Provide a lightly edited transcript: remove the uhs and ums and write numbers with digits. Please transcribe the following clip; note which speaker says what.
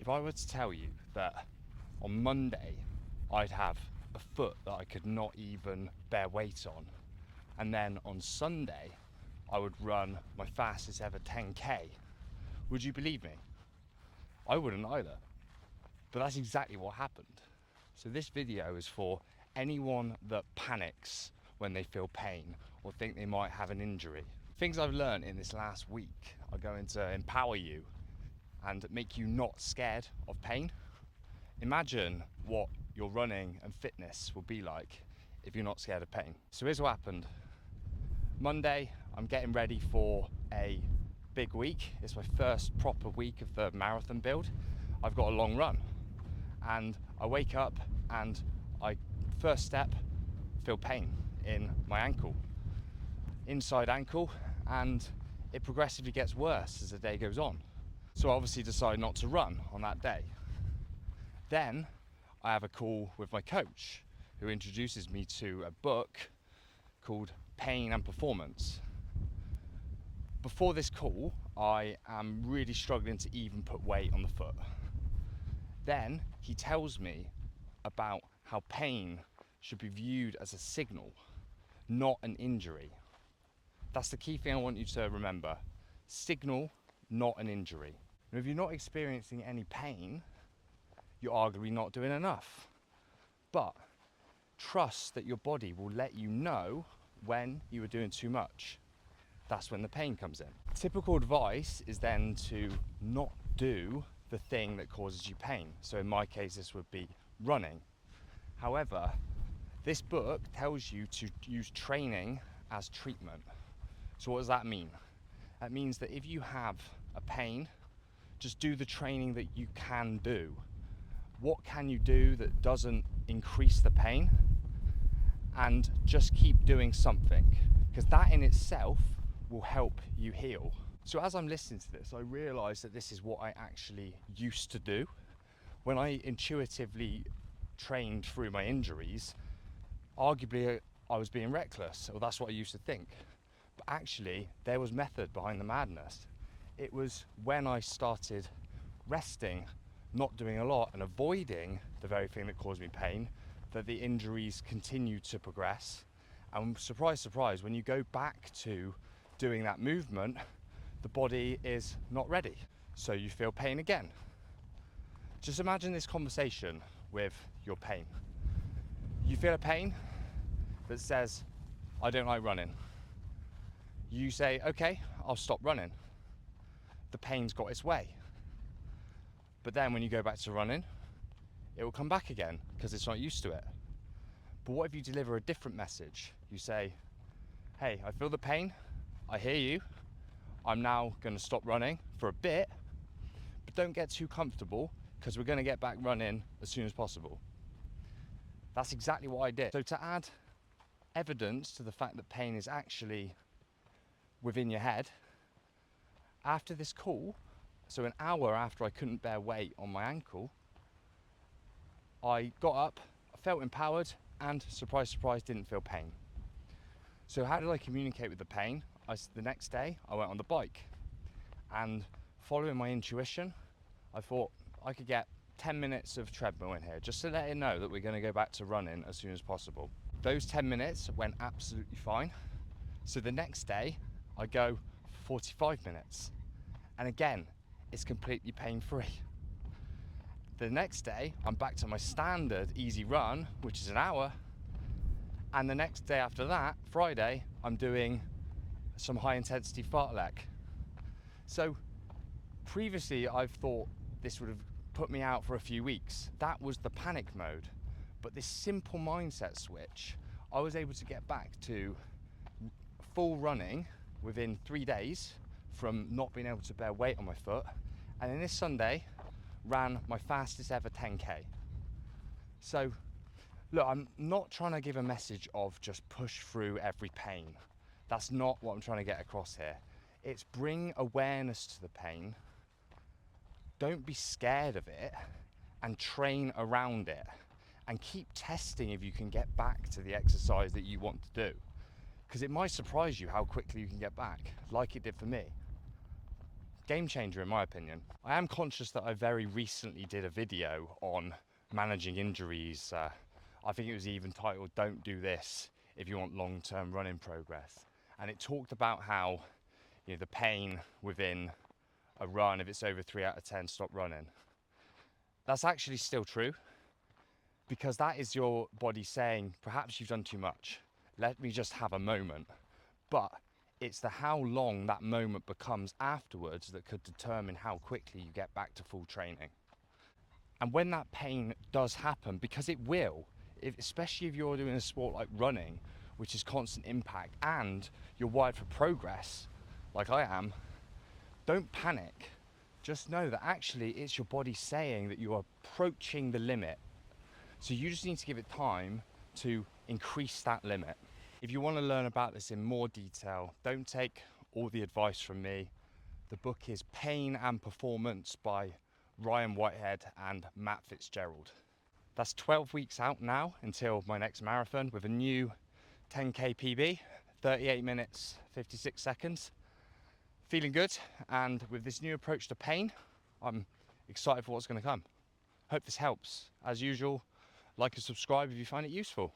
Speaker 1: If I were to tell you that on Monday I'd have a foot that I could not even bear weight on, and then on Sunday I would run my fastest ever 10k, would you believe me? I wouldn't either. But that's exactly what happened. So this video is for anyone that panics when they feel pain or think they might have an injury. Things I've learned in this last week are going to empower you and make you not scared of pain. Imagine what your running and fitness will be like if you're not scared of pain. So here's what happened. Monday, I'm getting ready for a big week. It's my first proper week of the marathon build. I've got a long run and I wake up and first step, feel pain in my ankle, inside ankle, and it progressively gets worse as the day goes on. So I obviously decide not to run on that day. Then I have a call with my coach who introduces me to a book called Pain and Performance. Before this call, I am really struggling to even put weight on the foot. Then he tells me about how pain should be viewed as a signal, not an injury. That's the key thing I want you to remember. Signal, not an injury. And if you're not experiencing any pain, you're arguably not doing enough. But trust that your body will let you know when you are doing too much. That's when the pain comes in. Typical advice is then to not do the thing that causes you pain. So in my case, this would be running. However, this book tells you to use training as treatment. So what does that mean? That means that if you have a pain, just do the training that you can do. What can you do that doesn't increase the pain? And just keep doing something, because that in itself will help you heal. So as I'm listening to this, I realize that this is what I actually used to do. When I intuitively trained through my injuries, arguably I was being reckless, or that's what I used to think. But actually, there was method behind the madness. It was when I started resting, not doing a lot, and avoiding the very thing that caused me pain, that the injuries continued to progress. And surprise, surprise, when you go back to doing that movement, the body is not ready. So you feel pain again. Just imagine this conversation with your pain. You feel a pain that says, I don't like running. You say, okay, I'll stop running. The pain's got its way. But then when you go back to running, it will come back again because it's not used to it. But what if you deliver a different message? You say, hey, I feel the pain, I hear you, I'm now going to stop running for a bit, but don't get too comfortable because we're going to get back running as soon as possible. That's exactly what I did. So to add evidence to the fact that pain is actually within your head, after this call, so an hour after I couldn't bear weight on my ankle, I got up, I felt empowered, and surprise, surprise, didn't feel pain. So how did I communicate with the pain? The next day, I went on the bike, and following my intuition, I thought I could get 10 minutes of treadmill in here, just to let it know that we're going to go back to running as soon as possible. Those 10 minutes went absolutely fine. So the next day, I go 45 minutes. And again, it's completely pain-free. The next day, I'm back to my standard easy run, which is an hour. And the next day after that, Friday, I'm doing some high intensity fartlek. So previously I've thought this would have put me out for a few weeks. That was the panic mode. But this simple mindset switch, I was able to get back to full running within 3 days from not being able to bear weight on my foot. And then this Sunday, ran my fastest ever 10k. So look, I'm not trying to give a message of just push through every pain. That's not what I'm trying to get across here. It's bring awareness to the pain. Don't be scared of it and train around it, and keep testing if you can get back to the exercise that you want to do, because it might surprise you how quickly you can get back, like it did for me. game changer in my opinion. I am conscious that I very recently did a video on managing injuries. I think it was even titled "Don't Do This If You Want Long-Term Running Progress," and it talked about how, you know, the pain within a run, if it's over 3 out of 10, stop running. That's actually still true, because that is your body saying, perhaps you've done too much, let me just have a moment. But it's the how long that moment becomes afterwards that could determine how quickly you get back to full training. And when that pain does happen, because it will, especially if you're doing a sport like running, which is constant impact, and you're wired for progress, like I am, don't panic. Just know that actually it's your body saying that you are approaching the limit. So you just need to give it time to increase that limit. If you want to learn about this in more detail, don't take all the advice from me. The book is Pain and Performance by Ryan Whitehead and Matt Fitzgerald. That's 12 weeks out now until my next marathon with a new 10k PB, 38 minutes, 56 seconds. Feeling good, and with this new approach to pain, I'm excited for what's going to come. Hope this helps. As usual, like and subscribe if you find it useful.